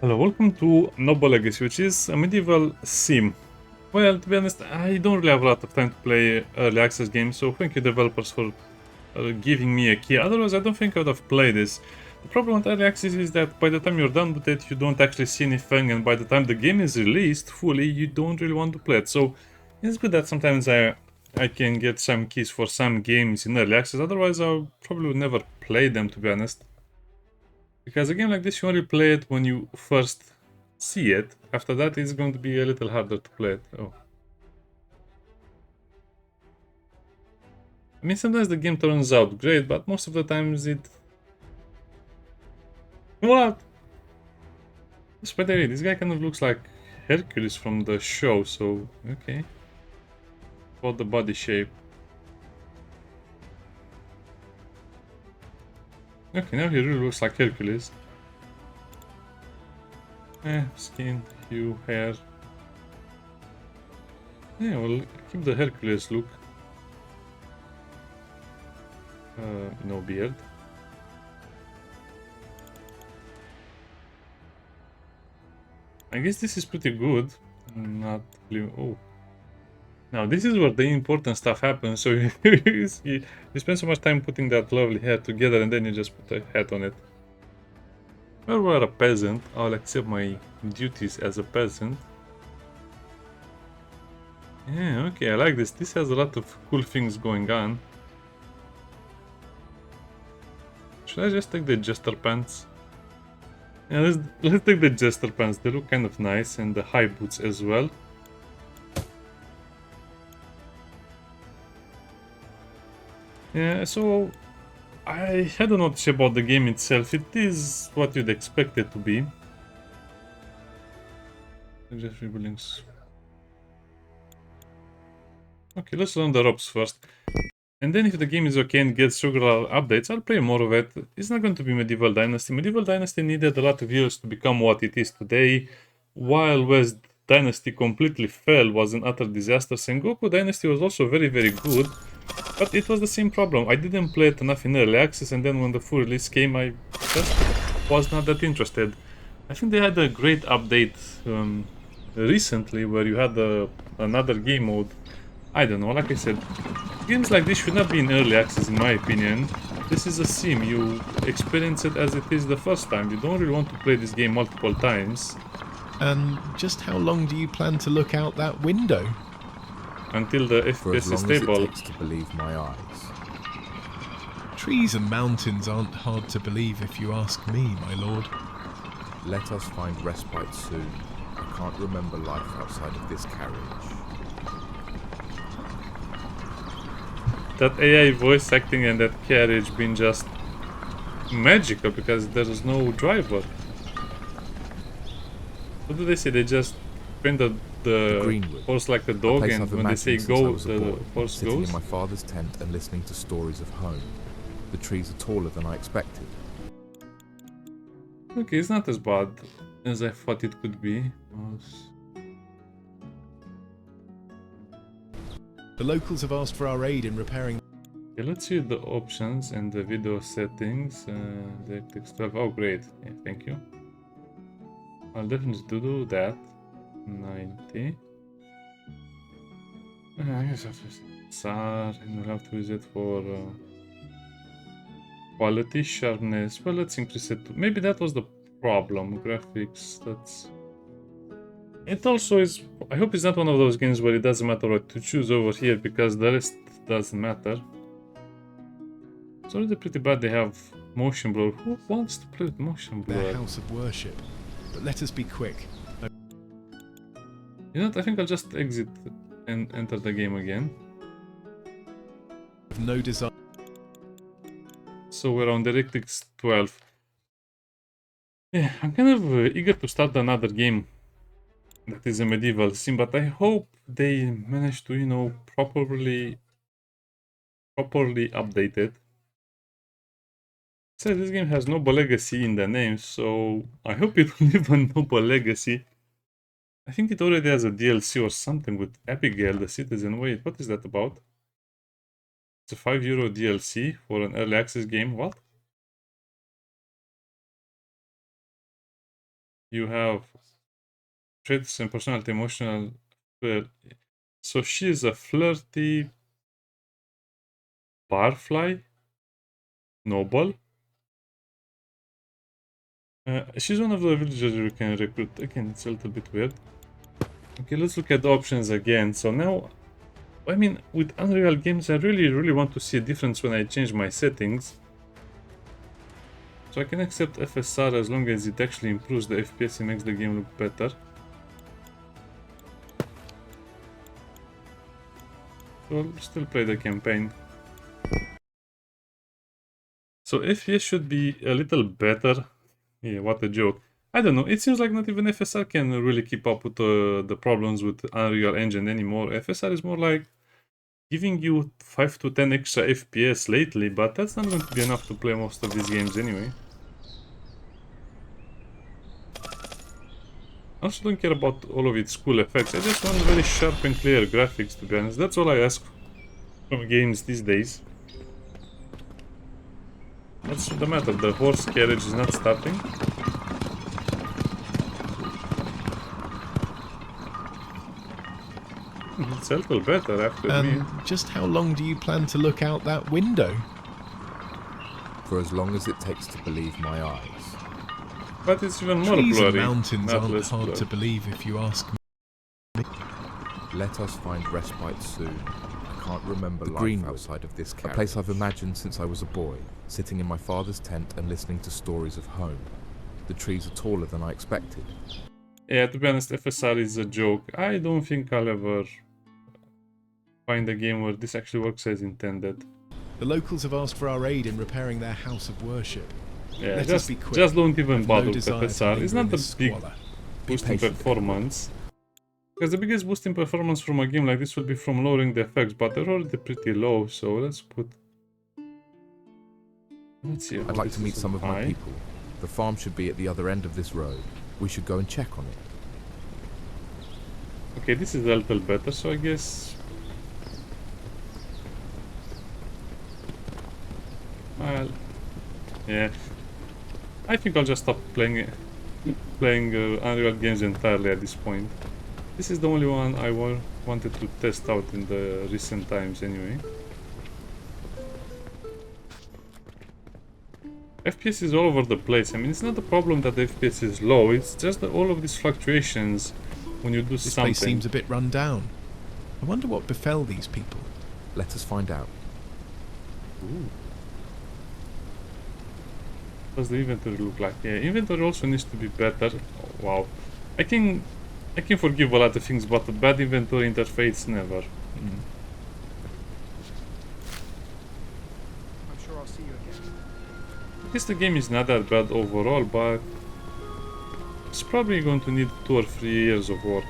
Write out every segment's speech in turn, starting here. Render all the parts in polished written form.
Hello, welcome to Noble Legacy, which is a medieval sim. Well, to be honest, I don't really have a lot of time to play early access games, so thank you developers for giving me a key. Otherwise, I don't think I would have played this. The problem with early access is that by the time you're done with it, you don't actually see anything, and by the time the game is released fully, you don't really want to play it. So it's good that sometimes I can get some keys for some games in early access. Otherwise, I probably would never play them, to be honest. Because a game like this, you only play it when you first see it. After that, it's going to be a little harder to play it. Oh. I mean, sometimes the game turns out great, but most of the times it... What? By the way, this guy kind of looks like Hercules from the show, so... Okay. About the body shape. Okay, now he really looks like Hercules. Skin, hue, hair. Yeah, well, keep the Hercules look. No beard. I guess this is pretty good. Not really... Oh. Now, this is where the important stuff happens, so you spend so much time putting that lovely hair together and then you just put a hat on it. Well, we're a peasant. I'll accept my duties as a peasant. Yeah, okay, I like this. This has a lot of cool things going on. Should I just take the jester pants? Yeah, let's take the jester pants. They look kind of nice, and the high boots as well. Yeah, so I don't know much about the game itself. It is what you'd expect it to be. Just rebuilding. Okay, let's learn the ropes first. And then if the game is okay and gets regular updates, I'll play more of it. It's not going to be Medieval Dynasty. Medieval Dynasty needed a lot of years to become what it is today, while West Dynasty completely fell, was an utter disaster. Sengoku Dynasty was also very, very good, but it was the same problem. I didn't play it enough in early access, and then when the full release came, I just was not that interested. I think they had a great update recently where you had another game mode. I don't know, like I said, games like this should not be in early access in my opinion. This is a sim, you experience it as it is the first time. You don't really want to play this game multiple times. And just how long do you plan to look out that window? Until the For as FPS is long as it stable. takes to believe my eyes. Trees and mountains aren't hard to believe if you ask me, my lord. Let us find respite soon. I can't remember life outside of this carriage. That AI voice acting and that carriage being just magical because there is no driver. What do they say? They just painted the Greenwood, horse like a a dog, place and I've when they say imagined since I go, was a the boy, horse sitting goes. in my father's tent and listening to stories of home. The trees are taller than I expected. Okay, it's not as bad as I thought it could be. The locals have asked for our aid in repairing. Okay, let's see the options and the video settings. DirectX 12. Oh, great. Yeah, thank you. I'll definitely do that. 90. I guess I have to SAR, and we'll have to use it for quality, sharpness. Well, let's increase it to... Maybe that was the problem. Graphics, that's... It also is... I hope it's not one of those games where it doesn't matter what to choose over here, because the rest doesn't matter. It's already pretty bad they have motion blur. Who wants to play with motion blur? Their house of worship. But let us be quick. You know what? I think I'll just exit and enter the game again. Have no desire. So we're on DirectX 12. Yeah, I'm kind of eager to start another game that is a medieval sim, but I hope they manage to, you know, properly update it. So this game has Noble Legacy in the name, so I hope it will live on Noble Legacy. I think it already has a DLC or something with Abigail the Citizen. Wait, what is that about? It's a €5 DLC for an early access game. What? You have traits and personality, emotional. So she's a flirty barfly noble. She's one of the villagers we can recruit. Again, it's a little bit weird. Okay, let's look at the options again. So now, I mean, with Unreal games, I really want to see a difference when I change my settings. So I can accept FSR as long as it actually improves the FPS and makes the game look better. So I'll still play the campaign. So FPS should be a little better. Yeah, what a joke. I don't know, it seems like not even FSR can really keep up with the problems with Unreal Engine anymore. FSR is more like giving you 5 to 10 extra FPS lately, but that's not going to be enough to play most of these games anyway. I also don't care about all of its cool effects, I just want very sharp and clear graphics, to be honest. That's all I ask from games these days. What's the matter? The horse carriage is not starting? It's a little better, I have to admit. Just how long do you plan to look out that window? For as long as it takes to believe my eyes. But it's even more Trees blurry. and mountains not aren't less hard blurry. to believe if you ask me. Let us find respite soon. I can't remember life outside of this carriage. A place I've imagined since I was a boy, sitting in my father's tent and listening to stories of home. The trees are taller than I expected. Yeah, to be honest, FSR is a joke. I don't think I'll ever find a game where this actually works as intended. The locals have asked for our aid in repairing their house of worship. Yeah, Let us be quick. just don't even I've bother no with desire to FSR. It's linger not in the this big squalor. boost in patient. performance. Because the biggest boost in performance from a game like this would be from lowering the effects, but they're already pretty low, so let's see. I'd like to meet some of my people. The farm should be at the other end of this road. We should go and check on it. Okay, this is a little better, so I guess... Well... Yeah. I think I'll just stop playing Unreal games entirely at this point. This is the only one I wanted to test out in the recent times anyway. FPS is all over the place. I mean, it's not the problem that the FPS is low, it's just that all of these fluctuations when you do This something. place seems a bit run down. I wonder what befell these people. Let us find out. Ooh. What does the inventory look like? Yeah, inventory also needs to be better. Oh, wow. I can forgive a lot of things, but a bad inventory interface, never. I'm sure I'll see you again. I guess the game is not that bad overall, but it's probably going to need 2 or 3 years of work.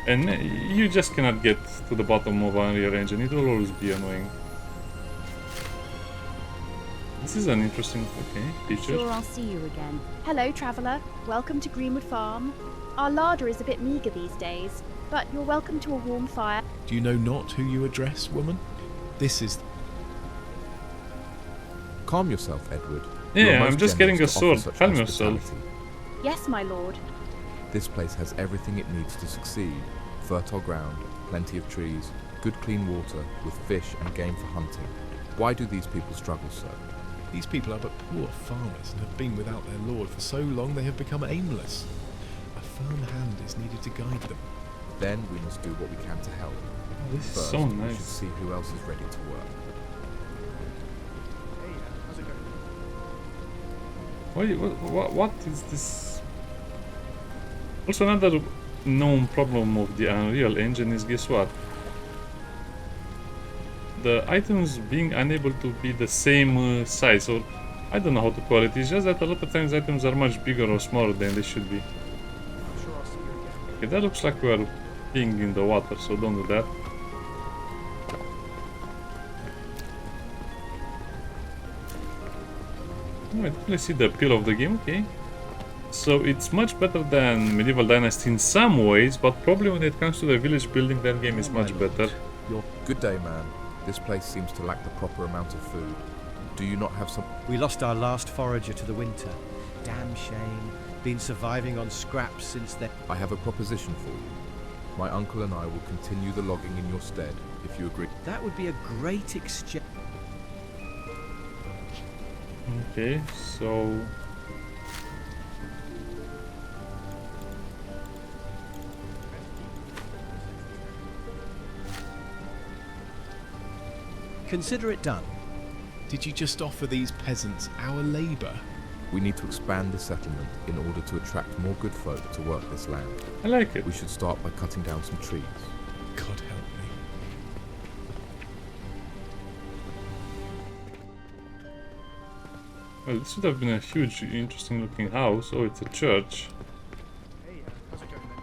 And you just cannot get to the bottom of Unreal Engine, it will always be annoying. This is an interesting, feature. Sure, I'll see you again. Hello, traveller. Welcome to Greenwood Farm. Our larder is a bit meagre these days, but you're welcome to a warm fire. Do you know not who you address, woman? This is... Calm yourself, Edward. Yeah, You are I'm most just generous getting a to sword. offer such Calm yourself. hospitality. Yes, my lord. This place has everything it needs to succeed. Fertile ground, plenty of trees, good clean water, with fish and game for hunting. Why do these people struggle so? These people are but poor farmers and have been without their lord for so long they have become aimless. A firm hand is needed to guide them. Then we must do what we can to help. This is First, so we should nice. see who else is ready to work. Hey, how's it going? What is this? Also, another known problem of the Unreal Engine is, guess what? The items being unable to be the same size, or I don't know how to call it. It's just that a lot of times items are much bigger or smaller than they should be. I'm sure I'll see you again. Okay, that looks like we are being in the water, so don't do that. Oh, I definitely see the appeal of the game, okay. So it's much better than Medieval Dynasty in some ways, but probably when it comes to the village building, that game is much better. Good day, man. This place seems to lack the proper amount of food. Do you not have some... We lost our last forager to the winter. damn shame. Been surviving on scraps since then. I have a proposition for you. My uncle and I will continue the logging in your stead, if you agree. That would be a great exchange. Okay, so Consider it done. Did you just offer these peasants our labour? We need to expand the settlement in order to attract more good folk to work this land. I like it. We should start by cutting down some trees. God help me. Well, this would have been a huge, interesting looking house. Oh, it's a church. Hey, how's it going then?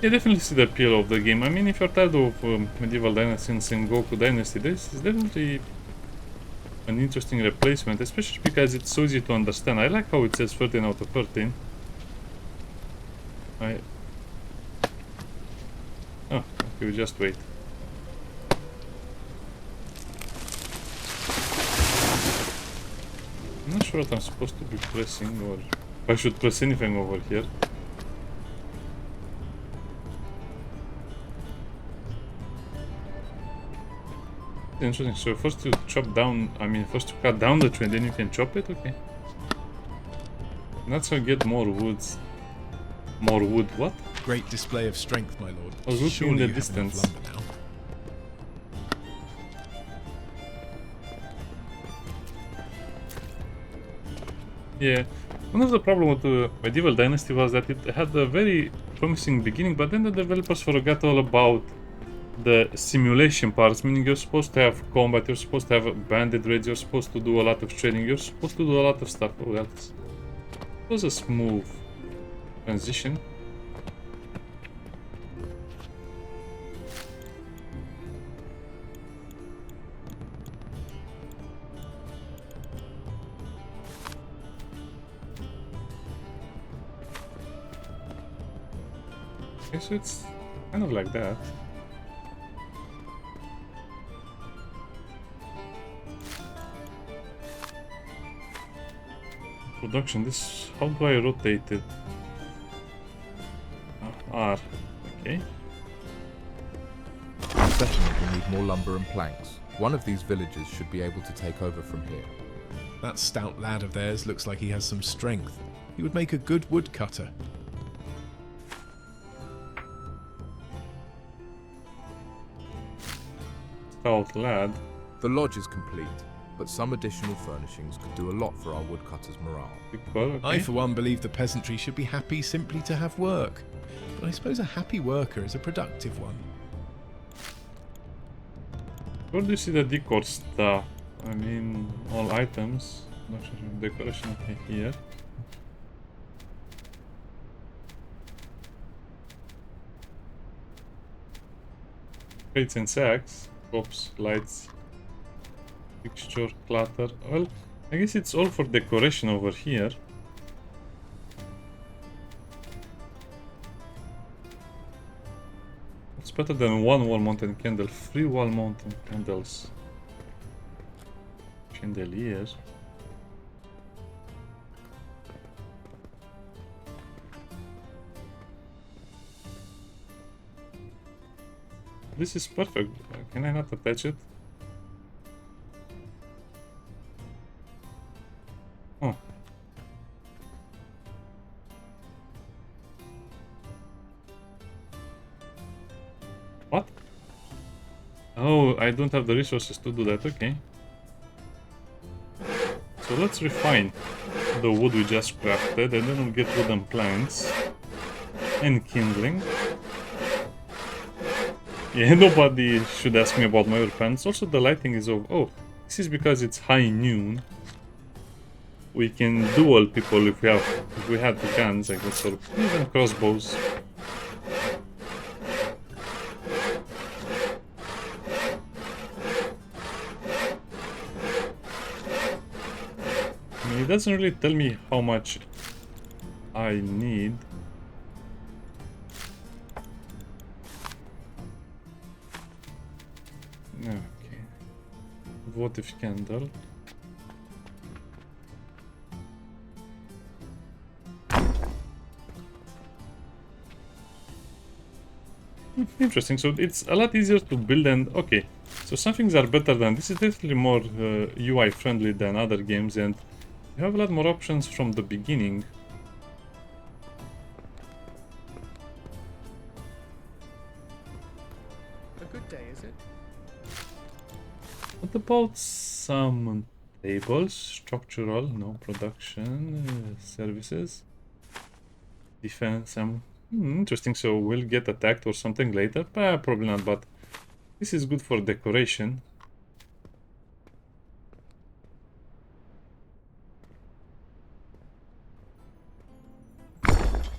I definitely see the appeal of the game. I mean, if you're tired of Medieval Dynasty and Sengoku Dynasty, this is definitely an interesting replacement, especially because it's so easy to understand. I like how it says 13 out of 13. Oh, okay, we just wait. I'm not sure what I'm supposed to be pressing, or if I should press anything over here. Interesting. So first you chop down, first you cut down the tree and then you can chop it? Okay. That's how you get more woods. More wood, what? Great display of strength, my lord. I was looking Surely in the you have enough distance. lumber now. Yeah. One of the problems with the Medieval Dynasty was that it had a very promising beginning, but then the developers forgot all about the simulation parts, meaning you're supposed to have combat, you're supposed to have bandit raids, you're supposed to do a lot of training, you're supposed to do a lot of stuff. Oh, that was a smooth transition. Okay, so it's kind of like that. Production, this, how do I rotate it? R, okay. Our settlement will need more lumber and planks. One of these villages should be able to take over from here. That stout lad of theirs looks like he has some strength. He would make a good woodcutter. Stout lad. The lodge is complete, but some additional furnishings could do a lot for our woodcutters' morale. Okay. I, for one, believe the peasantry should be happy simply to have work. But I suppose a happy worker is a productive one. Where do you see the decor stuff? I mean, all items. Not sure, decoration, okay, here. Crates and sacks, props, lights, fixture, clutter. Well, I guess it's all for decoration over here. It's better than one wall mounted candle, 3 wall mounted candles. Chandelier. This is perfect. Can I not attach it? Oh. What? Oh, I don't have the resources to do that. Okay. So let's refine the wood we just crafted, and then we'll get wooden planks and kindling. Yeah, nobody should ask me about my oil pants. Also, the lighting is off. Oh, this is because it's high noon. We can duel people if we had the guns, I guess, or even crossbows. I mean, it doesn't really tell me how much I need. Okay. votive candle. Interesting, so it's a lot easier to build and okay. So some things are better than this is definitely more UI friendly than other games and you have a lot more options from the beginning. A good day, is it? What about some tables? Structural, no production, services, defense. Interesting. So we'll get attacked or something later. Probably not, but this is good for decoration.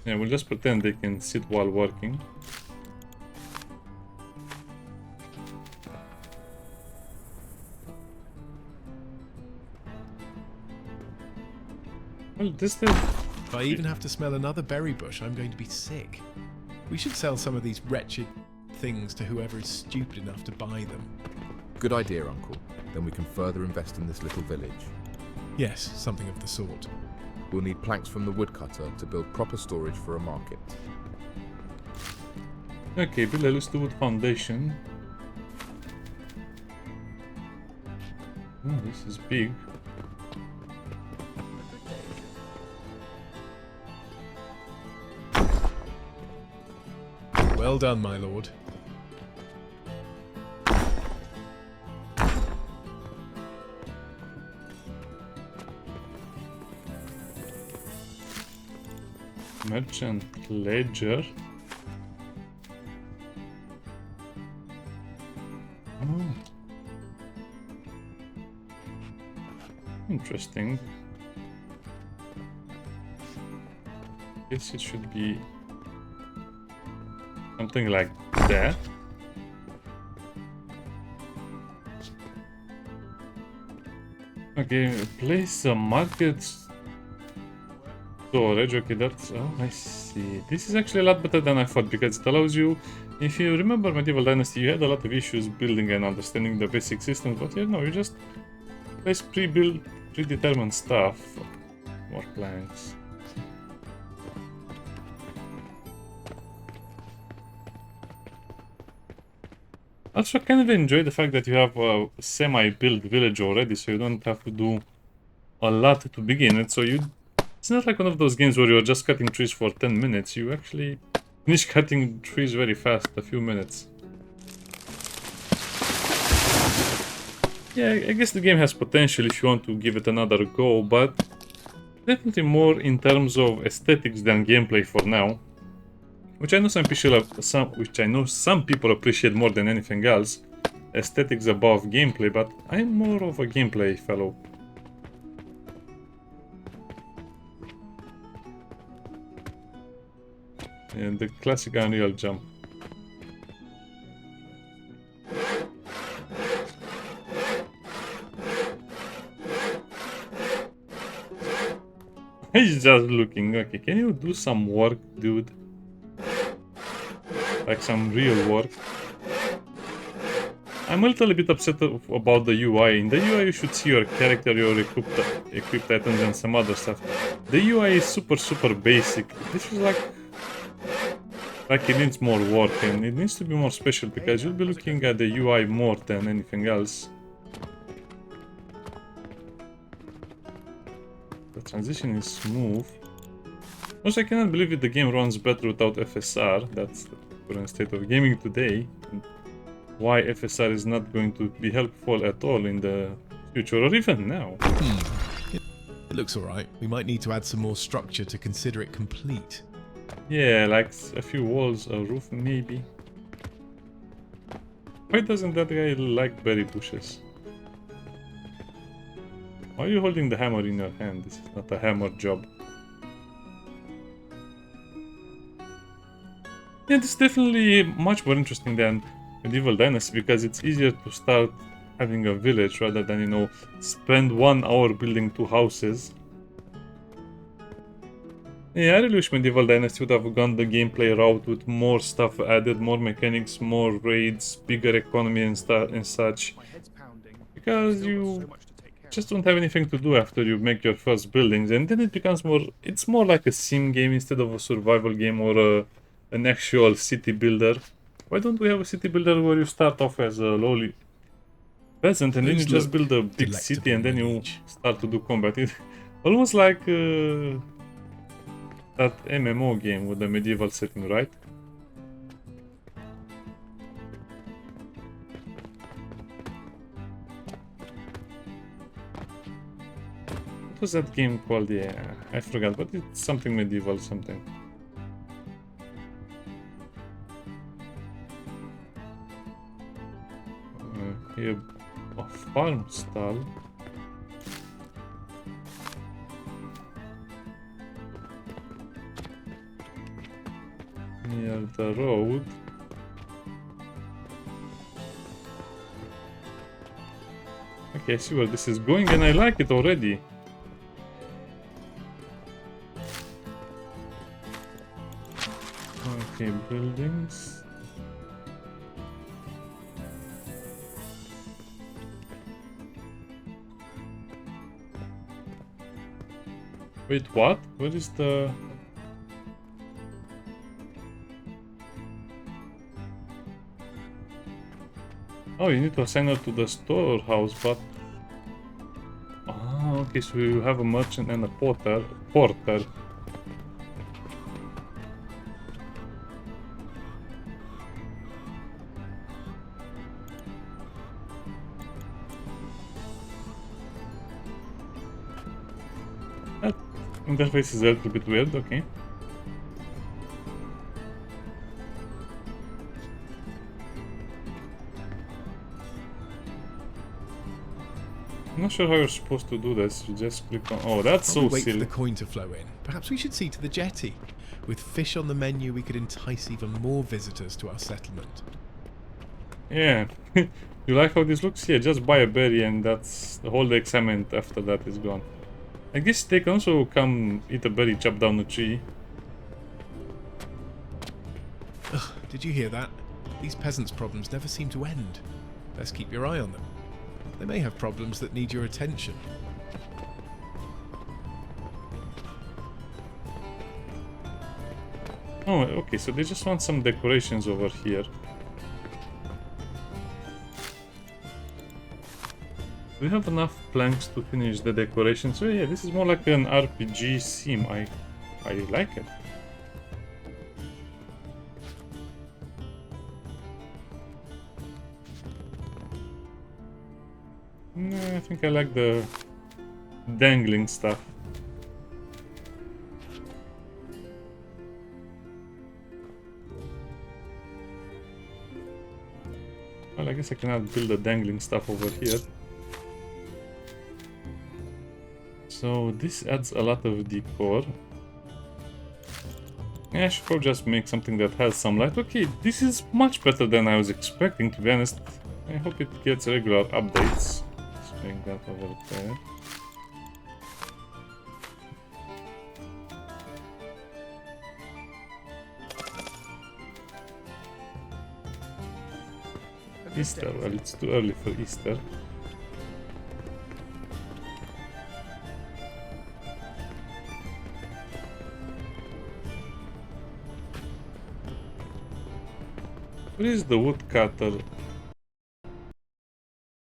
Yeah, we'll just pretend they can sit while working. Well, this is... If I even have to smell another berry bush, I'm going to be sick. We should sell some of these wretched things to whoever is stupid enough to buy them. Good idea, Uncle. Then we can further invest in this little village. Yes, something of the sort. We'll need planks from the woodcutter to build proper storage for a market. Okay, build a loose wood foundation. Oh, this is big. Well done, my lord. Merchant ledger. Oh. Interesting. Guess it should be something like that. Okay, place a market storage. Okay, that's... oh, I see. This is actually a lot better than I thought because it allows you... If you remember Medieval Dynasty, you had a lot of issues building and understanding the basic systems, but here, no, you just place pre-built, predetermined stuff. More planks. Also, I kind of enjoy the fact that you have a semi-built village already, so you don't have to do a lot to begin with. So it's not like one of those games where you're just cutting trees for 10 minutes. You actually finish cutting trees very fast, a few minutes. Yeah, I guess the game has potential if you want to give it another go, but definitely more in terms of aesthetics than gameplay for now. Which I know some people appreciate more than anything else. Aesthetics above gameplay, but I'm more of a gameplay fellow. And the classic Unreal jump. He's just looking. Okay, can you do some work, dude? Like some real work. I'm a little bit upset about the UI. In the UI you should see your character, your equipped items and some other stuff. The UI is super basic. This is like it needs more work and it needs to be more special because you'll be looking at the UI more than anything else. The transition is smooth. Also, I cannot believe it, the game runs better without FSR. That's the current state of gaming today. And why FSR is not going to be helpful at all in the future or even now. It looks alright. We might need to add some more structure to consider it complete. Yeah, like a few walls, a roof maybe. Why doesn't that guy like berry bushes? Why are you holding the hammer in your hand? This is not a hammer job. Yeah, this is definitely much more interesting than Medieval Dynasty because it's easier to start having a village rather than, you know, spend 1 hour building 2 houses. Yeah, I really wish Medieval Dynasty would have gone the gameplay route with more stuff added, more mechanics, more raids, bigger economy and such. My head's pounding. because Still got you so much to take care just don't have anything to do after you make your first buildings, and then it becomes more. It's more like a sim game instead of a survival game or an actual city builder. Why don't we have a city builder where you start off as a lowly peasant and then you Those just look build a big city delectable, and then my you liege. start to do combat? It, almost like that MMO game with the medieval setting, right? What was that game called? Yeah, I forgot, but it's something medieval something. Here, a farm stall. Near the road. Okay, I see where this is going and I like it already. Okay, buildings. Wait, what? Where is the... Oh, you need to assign her to the storehouse, but... Ah, okay, so you have a merchant and a porter. That interface is a little bit weird, okay. I'm not sure how you're supposed to do this. You just click on... Oh, that's While so we wait for silly. the coin to flow in, perhaps we should see to the jetty. With fish on the menu, we could entice even more visitors to our settlement. Yeah. You like how this looks? Yeah, just buy a berry and that's... The whole excitement after that is gone. I guess they can also come eat a berry, chop down a tree. Ugh, did you hear that? These peasants' problems never seem to end. Best keep your eye on them. They may have problems that need your attention. Oh, okay, so they just want some decorations over here. Do we have enough planks to finish the decoration? So yeah, this is more like an RPG sim. I like it. I think I like the dangling stuff. Well, I guess I cannot build the dangling stuff over here. So this adds a lot of decor. Yeah, I should probably just make something that has some light. Okay, this is much better than I was expecting, to be honest. I hope it gets regular updates. Let's bring that over there. Easter, well, it's too early for Easter. Where is the woodcutter?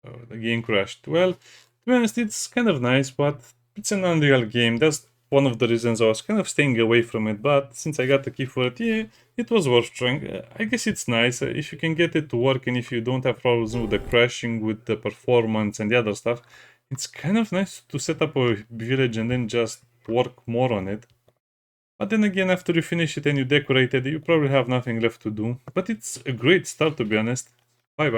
Oh, the game crashed. Well, to be honest, it's kind of nice, but it's an Unreal game. That's one of the reasons I was kind of staying away from it. But since I got the key for it, yeah, it was worth trying. I guess it's nice. If you can get it to work and if you don't have problems with the crashing, with the performance and the other stuff, it's kind of nice to set up a village and then just work more on it. But then again, after you finish it and you decorate it, you probably have nothing left to do. But it's a great start, to be honest. Bye bye.